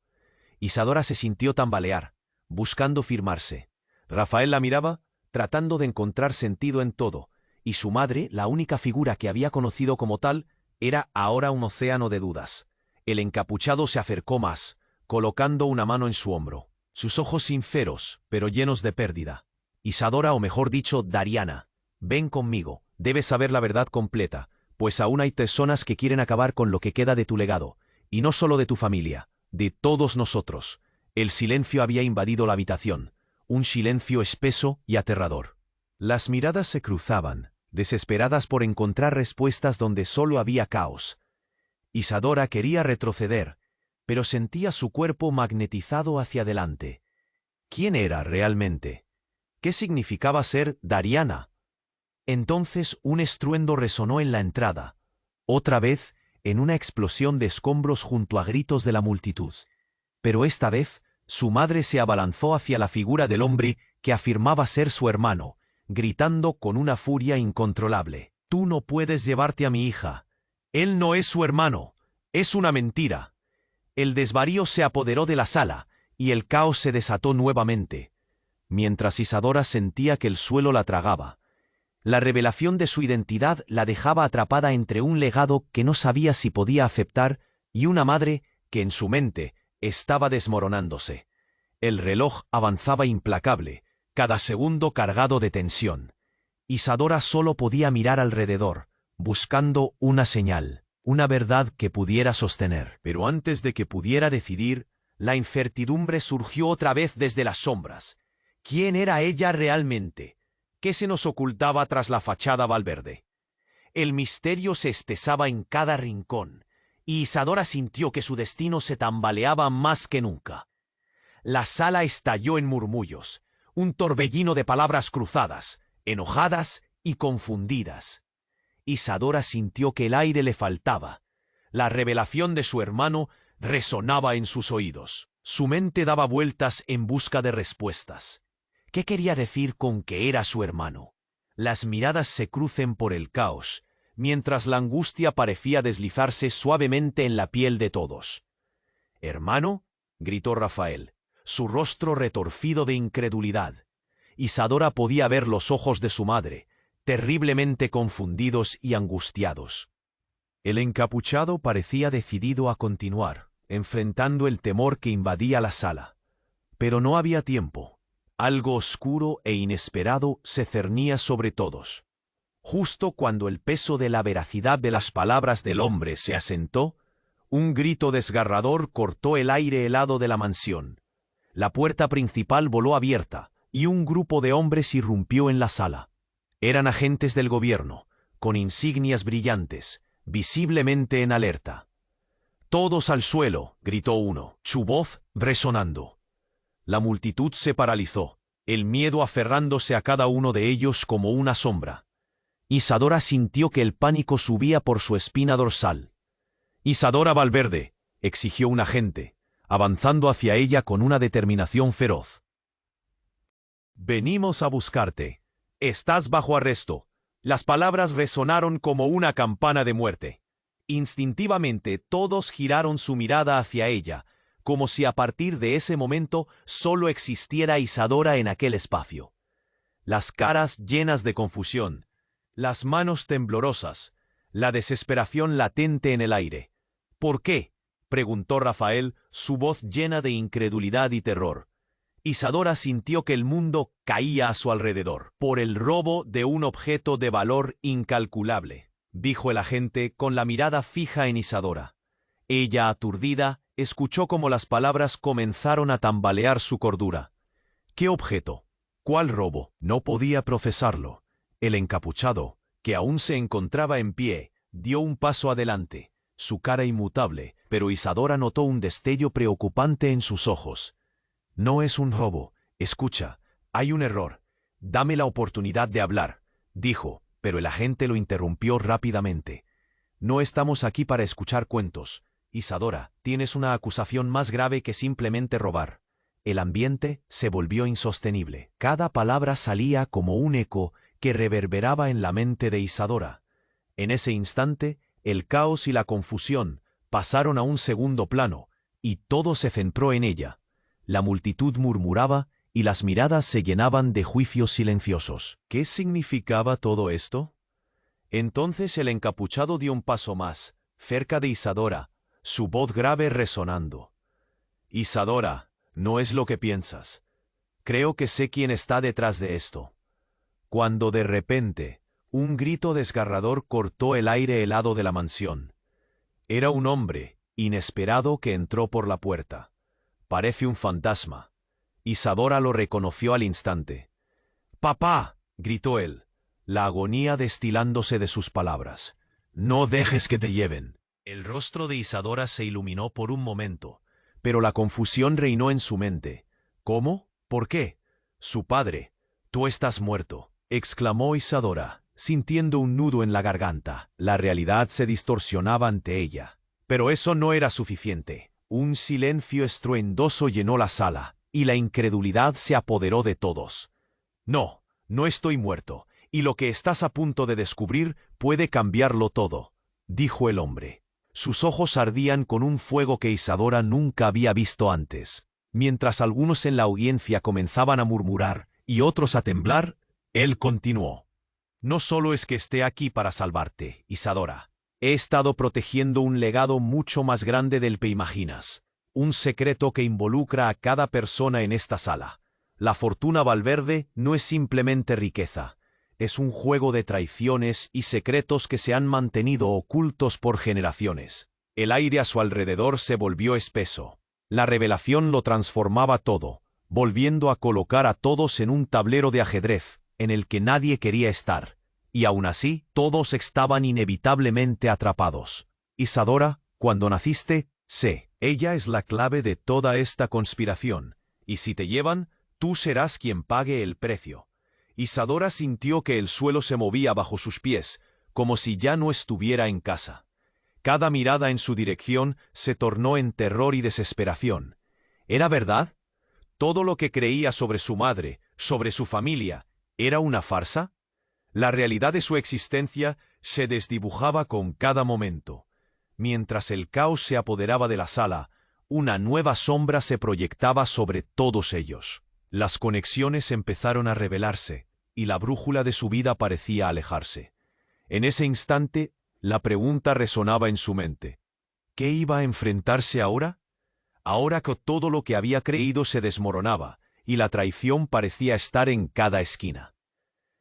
Isadora se sintió tambalear, buscando firmarse. Rafael la miraba, tratando de encontrar sentido en todo, y su madre, la única figura que había conocido como tal, era ahora un océano de dudas. El encapuchado se acercó más, colocando una mano en su hombro. Sus ojos sinceros, pero llenos de pérdida. «Isadora, o mejor dicho, Dariana, ven conmigo, debes saber la verdad completa, pues aún hay personas que quieren acabar con lo que queda de tu legado, y no solo de tu familia, de todos nosotros». El silencio había invadido la habitación, un silencio espeso y aterrador. Las miradas se cruzaban, desesperadas por encontrar respuestas donde solo había caos. Isadora quería retroceder, pero sentía su cuerpo magnetizado hacia adelante. ¿Quién era realmente? ¿Qué significaba ser Dariana? Entonces un estruendo resonó en la entrada, otra vez en una explosión de escombros junto a gritos de la multitud. Pero esta vez, su madre se abalanzó hacia la figura del hombre que afirmaba ser su hermano, gritando con una furia incontrolable: «Tú no puedes llevarte a mi hija. Él no es su hermano. Es una mentira». El desvarío se apoderó de la sala, y el caos se desató nuevamente, mientras Isadora sentía que el suelo la tragaba. La revelación de su identidad la dejaba atrapada entre un legado que no sabía si podía aceptar y una madre que en su mente estaba desmoronándose. El reloj avanzaba implacable, cada segundo cargado de tensión. Isadora solo podía mirar alrededor, buscando una señal, una verdad que pudiera sostener. Pero antes de que pudiera decidir, la incertidumbre surgió otra vez desde las sombras. ¿Quién era ella realmente? ¿Qué se nos ocultaba tras la fachada Valverde? El misterio se espesaba en cada rincón, y Isadora sintió que su destino se tambaleaba más que nunca. La sala estalló en murmullos, un torbellino de palabras cruzadas, enojadas y confundidas. Isadora sintió que el aire le faltaba. La revelación de su hermano resonaba en sus oídos. Su mente daba vueltas en busca de respuestas. ¿Qué quería decir con que era su hermano? Las miradas se crucen por el caos, mientras la angustia parecía deslizarse suavemente en la piel de todos. «¿Hermano?», gritó Rafael, su rostro retorcido de incredulidad. Isadora podía ver los ojos de su madre, terriblemente confundidos y angustiados. El encapuchado parecía decidido a continuar, enfrentando el temor que invadía la sala. Pero no había tiempo. Algo oscuro e inesperado se cernía sobre todos. Justo cuando el peso de la veracidad de las palabras del hombre se asentó, un grito desgarrador cortó el aire helado de la mansión. La puerta principal voló abierta, y un grupo de hombres irrumpió en la sala. Eran agentes del gobierno, con insignias brillantes, visiblemente en alerta. «Todos al suelo», gritó uno, su voz resonando. La multitud se paralizó, el miedo aferrándose a cada uno de ellos como una sombra. Isadora sintió que el pánico subía por su espina dorsal. «Isadora Valverde», exigió un agente, avanzando hacia ella con una determinación feroz. «Venimos a buscarte. Estás bajo arresto». Las palabras resonaron como una campana de muerte. Instintivamente todos giraron su mirada hacia ella, como si a partir de ese momento solo existiera Isadora en aquel espacio. Las caras llenas de confusión, las manos temblorosas, la desesperación latente en el aire. «¿Por qué?», preguntó Rafael, su voz llena de incredulidad y terror. Isadora sintió que el mundo caía a su alrededor. «Por el robo de un objeto de valor incalculable», dijo el agente con la mirada fija en Isadora. Ella, aturdida, escuchó cómo las palabras comenzaron a tambalear su cordura. «¿Qué objeto? ¿Cuál robo?». No podía profesarlo. El encapuchado, que aún se encontraba en pie, dio un paso adelante, su cara inmutable, pero Isadora notó un destello preocupante en sus ojos. «No es un robo. Escucha, hay un error. Dame la oportunidad de hablar», dijo, pero el agente lo interrumpió rápidamente. «No estamos aquí para escuchar cuentos. Isadora, tienes una acusación más grave que simplemente robar». El ambiente se volvió insostenible. Cada palabra salía como un eco que reverberaba en la mente de Isadora. En ese instante, el caos y la confusión pasaron a un segundo plano, y todo se centró en ella. La multitud murmuraba y las miradas se llenaban de juicios silenciosos. ¿Qué significaba todo esto? Entonces el encapuchado dio un paso más, cerca de Isadora, su voz grave resonando. «Isadora, no es lo que piensas. Creo que sé quién está detrás de esto». Cuando de repente, un grito desgarrador cortó el aire helado de la mansión. Era un hombre, inesperado, que entró por la puerta. «Parece un fantasma». Isadora lo reconoció al instante. «¡Papá!», gritó él, la agonía destilándose de sus palabras. «No dejes que te lleven». El rostro de Isadora se iluminó por un momento, pero la confusión reinó en su mente. «¿Cómo? ¿Por qué?». «Su padre. Tú estás muerto», exclamó Isadora, sintiendo un nudo en la garganta. La realidad se distorsionaba ante ella. Pero eso no era suficiente. Un silencio estruendoso llenó la sala, y la incredulidad se apoderó de todos. «No, no estoy muerto, y lo que estás a punto de descubrir puede cambiarlo todo», dijo el hombre. Sus ojos ardían con un fuego que Isadora nunca había visto antes. Mientras algunos en la audiencia comenzaban a murmurar y otros a temblar, él continuó. «No solo es que esté aquí para salvarte, Isadora. He estado protegiendo un legado mucho más grande del que imaginas. Un secreto que involucra a cada persona en esta sala. La fortuna Valverde no es simplemente riqueza. es un juego de traiciones y secretos que se han mantenido ocultos por generaciones. El aire a su alrededor se volvió espeso. La revelación lo transformaba todo, volviendo a colocar a todos en un tablero de ajedrez, en el que nadie quería estar. Y aún así, todos estaban inevitablemente atrapados. Isadora, cuando naciste, sé, ella es la clave de toda esta conspiración. Y si te llevan, tú serás quien pague el precio. Isadora sintió que el suelo se movía bajo sus pies, como si ya no estuviera en casa. Cada mirada en su dirección se tornó en terror y desesperación. ¿Era verdad? ¿Todo lo que creía sobre su madre, sobre su familia, era una farsa? La realidad de su existencia se desdibujaba con cada momento. Mientras el caos se apoderaba de la sala, una nueva sombra se proyectaba sobre todos ellos. Las conexiones empezaron a revelarse, y la brújula de su vida parecía alejarse. En ese instante, la pregunta resonaba en su mente. ¿Qué iba a enfrentarse ahora? Ahora que todo lo que había creído se desmoronaba, y la traición parecía estar en cada esquina.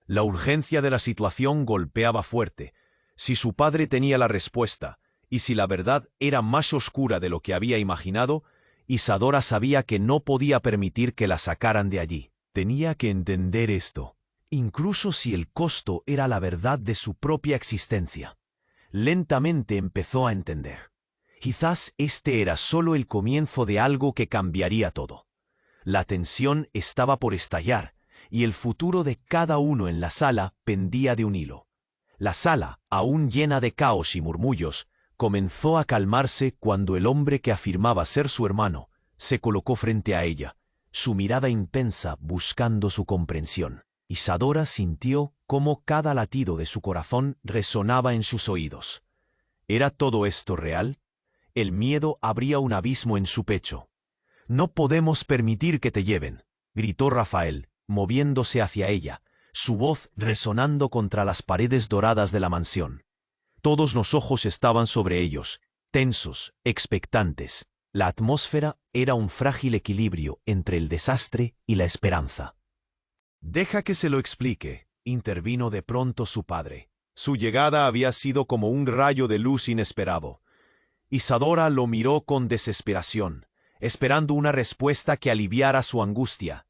La urgencia de la situación golpeaba fuerte. Si su padre tenía la respuesta, y si la verdad era más oscura de lo que había imaginado, Isadora sabía que no podía permitir que la sacaran de allí. Tenía que entender esto, incluso si el costo era la verdad de su propia existencia. Lentamente empezó a entender. Quizás este era solo el comienzo de algo que cambiaría todo. La tensión estaba por estallar, y el futuro de cada uno en la sala pendía de un hilo. La sala, aún llena de caos y murmullos, comenzó a calmarse cuando el hombre que afirmaba ser su hermano se colocó frente a ella, su mirada intensa buscando su comprensión. Isadora sintió cómo cada latido de su corazón resonaba en sus oídos. ¿Era todo esto real? El miedo abría un abismo en su pecho. «No podemos permitir que te lleven», gritó Rafael, moviéndose hacia ella, su voz resonando contra las paredes doradas de la mansión. Todos los ojos estaban sobre ellos, tensos, expectantes. La atmósfera era un frágil equilibrio entre el desastre y la esperanza. «Deja que se lo explique», intervino de pronto su padre. Su llegada había sido como un rayo de luz inesperado. Isadora lo miró con desesperación, esperando una respuesta que aliviara su angustia.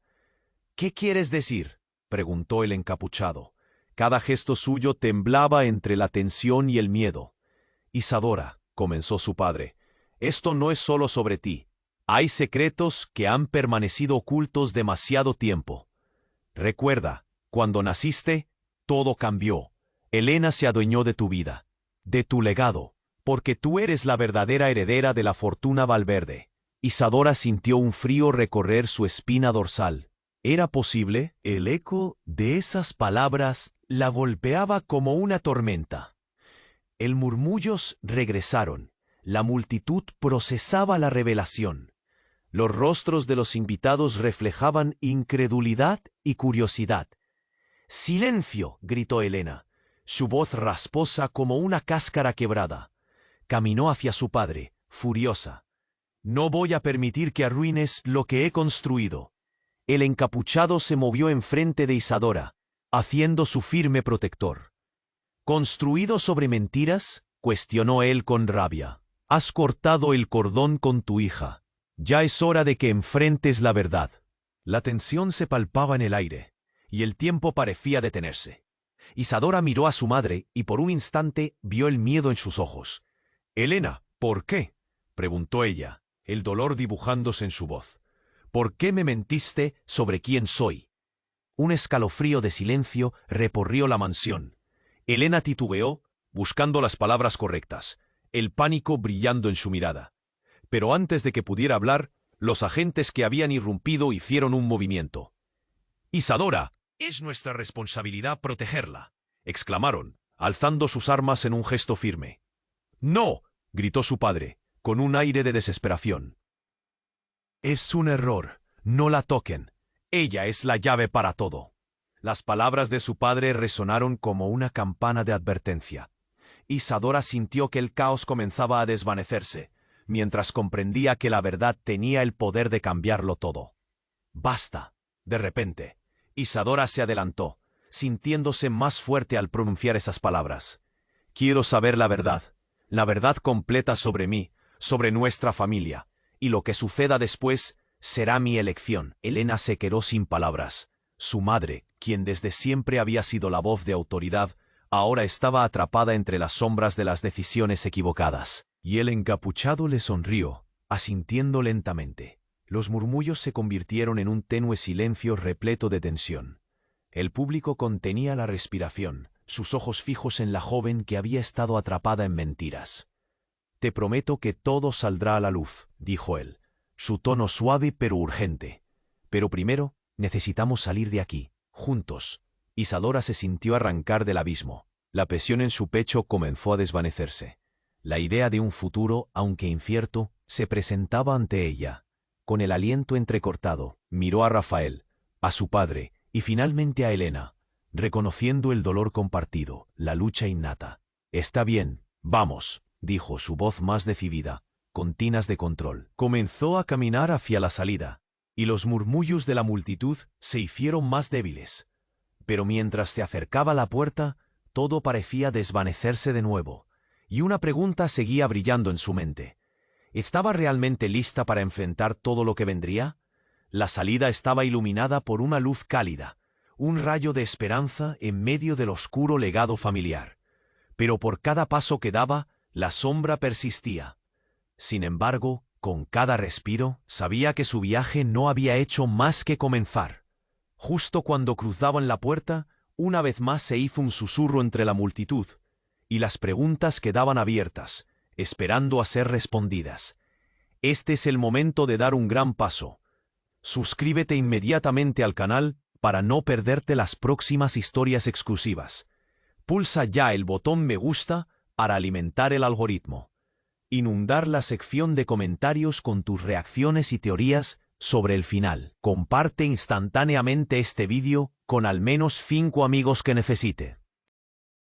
«¿Qué quieres decir?», preguntó el encapuchado. Cada gesto suyo temblaba entre la tensión y el miedo. «Isadora», comenzó su padre, «esto no es solo sobre ti. Hay secretos que han permanecido ocultos demasiado tiempo. Recuerda, cuando naciste, todo cambió. Elena se adueñó de tu vida, de tu legado, porque tú eres la verdadera heredera de la fortuna Valverde». Isadora sintió un frío recorrer su espina dorsal. ¿Era posible? El eco de esas palabras la golpeaba como una tormenta. El murmullos regresaron. La multitud procesaba la revelación. Los rostros de los invitados reflejaban incredulidad y curiosidad. «¡Silencio!», gritó Elena, su voz rasposa como una cáscara quebrada. Caminó hacia su padre, furiosa. «No voy a permitir que arruines lo que he construido». El encapuchado se movió enfrente de Isadora, haciendo su firme protector. «¿Construido sobre mentiras?», cuestionó él con rabia. «Has cortado el cordón con tu hija. Ya es hora de que enfrentes la verdad». La tensión se palpaba en el aire, y el tiempo parecía detenerse. Isadora miró a su madre y por un instante vio el miedo en sus ojos. «Elena, ¿por qué?», preguntó ella, el dolor dibujándose en su voz. «¿Por qué me mentiste sobre quién soy?». Un escalofrío de silencio recorrió la mansión. Elena titubeó, buscando las palabras correctas, el pánico brillando en su mirada. Pero antes de que pudiera hablar, los agentes que habían irrumpido hicieron un movimiento. «Isadora, es nuestra responsabilidad protegerla», exclamaron, alzando sus armas en un gesto firme. «No», gritó su padre, con un aire de desesperación. «Es un error. No la toquen. Ella es la llave para todo». Las palabras de su padre resonaron como una campana de advertencia. Isadora sintió que el caos comenzaba a desvanecerse, mientras comprendía que la verdad tenía el poder de cambiarlo todo. «Basta». De repente, Isadora se adelantó, sintiéndose más fuerte al pronunciar esas palabras. Quiero saber la verdad completa sobre mí, sobre nuestra familia, y lo que suceda después será mi elección. Elena se quedó sin palabras. Su madre, quien desde siempre había sido la voz de autoridad, ahora estaba atrapada entre las sombras de las decisiones equivocadas. Y el encapuchado le sonrió, asintiendo lentamente. Los murmullos se convirtieron en un tenue silencio repleto de tensión. El público contenía la respiración, sus ojos fijos en la joven que había estado atrapada en mentiras. «Te prometo que todo saldrá a la luz», dijo él, su tono suave pero urgente. «Pero primero necesitamos salir de aquí, juntos». Isadora se sintió arrancar del abismo. La presión en su pecho comenzó a desvanecerse. La idea de un futuro, aunque incierto, se presentaba ante ella. Con el aliento entrecortado, miró a Rafael, a su padre y finalmente a Elena, reconociendo el dolor compartido, la lucha innata. «Está bien, vamos», dijo su voz más decidida, con tinas de control. Comenzó a caminar hacia la salida, y los murmullos de la multitud se hicieron más débiles. Pero mientras se acercaba a la puerta, todo parecía desvanecerse de nuevo, y una pregunta seguía brillando en su mente. ¿Estaba realmente lista para enfrentar todo lo que vendría? La salida estaba iluminada por una luz cálida, un rayo de esperanza en medio del oscuro legado familiar. Pero por cada paso que daba, la sombra persistía. Sin embargo, con cada respiro, sabía que su viaje no había hecho más que comenzar. Justo cuando cruzaban la puerta, una vez más se hizo un susurro entre la multitud, y las preguntas quedaban abiertas, esperando a ser respondidas. Este es el momento de dar un gran paso. Suscríbete inmediatamente al canal para no perderte las próximas historias exclusivas. Pulsa ya el botón me gusta para alimentar el algoritmo. Inundar la sección de comentarios con tus reacciones y teorías sobre el final. Comparte instantáneamente este vídeo con al menos 5 amigos que necesite.